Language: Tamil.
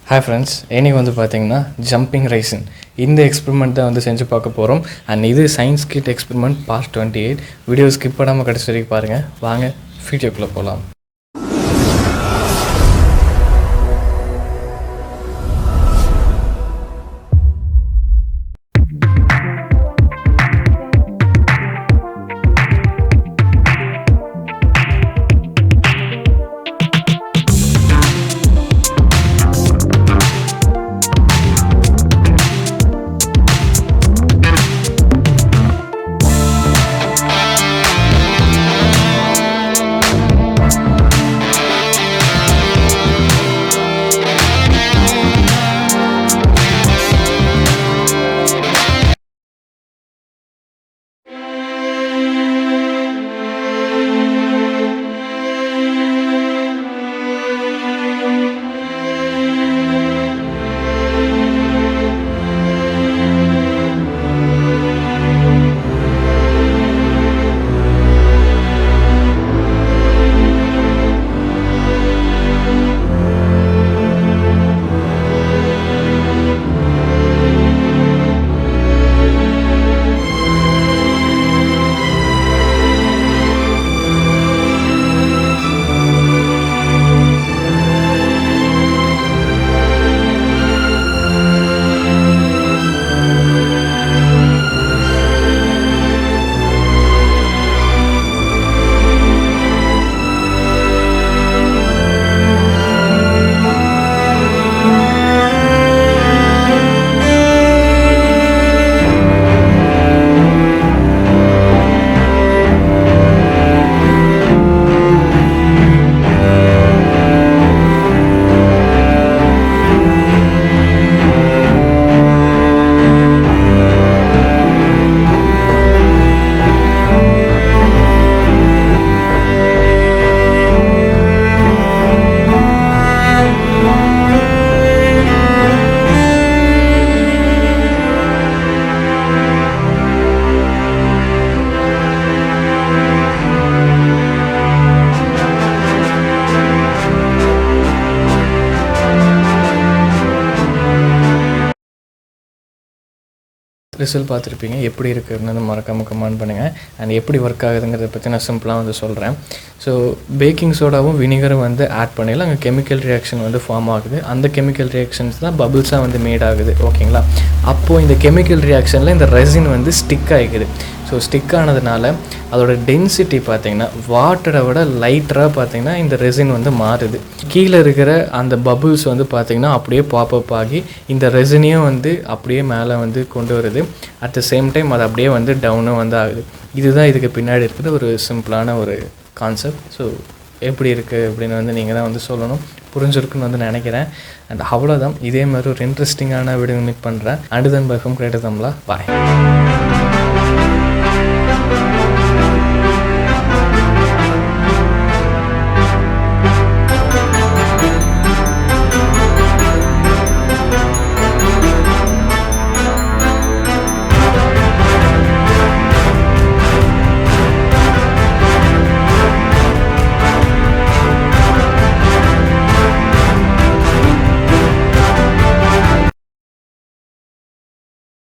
Hi friends, இன்னைக்கு வந்து பாத்தீங்கன்னா jumping raisin இந்த எக்ஸ்பெரிமெண்ட் தான் வந்து செஞ்சு பார்க்க போறோம். and இது science kit experiment part 28. Video skip பண்ணாம கடைசி வரைக்கும் பாருங்க. வாங்க வீடியோக்குள்ள போலாம். ரிசல்ட் பார்த்துருப்பீங்க, எப்படி இருக்குதுன்னு மறக்காமல் கமெண்ட் பண்ணுங்கள். அண்ட் எப்படி ஒர்க் ஆகுதுங்கிறத பற்றி நான் சிம்பிளாக வந்து சொல்கிறேன். ஸோ பேக்கிங் சோடாவும் வினிகரும் வந்து ஆட் பண்ணல, அங்கே கெமிக்கல் ரியாக்ஷன் வந்து ஃபார்ம் ஆகுது. அந்த கெமிக்கல் ரியாக்ஷன்ஸ் தான் பபிள்ஸாக வந்து மேட் ஆகுது. ஓகேங்களா? அப்போது இந்த கெமிக்கல் ரியாக்ஷனில் இந்த ரெசின் வந்து ஸ்டிக் ஆகிக்குது. ஸோ ஸ்டிக் ஆனதுனால அதோட டென்சிட்டி பார்த்திங்கன்னா வாட்டரை விட லைட்டராக பார்த்திங்கன்னா இந்த ரெசின் வந்து மாறுது. கீழே இருக்கிற அந்த பபுள்ஸ் வந்து பார்த்திங்கன்னா அப்படியே பாப்அப் ஆகி இந்த ரெசினையும் வந்து அப்படியே மேலே வந்து கொண்டு வருது. அட் த சேம் டைம் அது அப்படியே வந்து டவுனும் வந்து ஆகுது. இதுதான் இதுக்கு பின்னாடி இருக்கிற ஒரு சிம்பிளான ஒரு கான்செப்ட். ஸோ எப்படி இருக்குது அப்படின்னு வந்து நீங்கள் தான் வந்து சொல்லணும். புரிஞ்சிருக்குன்னு வந்து நினைக்கிறேன். அண்ட் அவ்வளோதான். இதே மாதிரி ஒரு இன்ட்ரெஸ்டிங்கான வீடியோ மீட் பண்ணுறேன். And then by from greater Tamizha. Bye.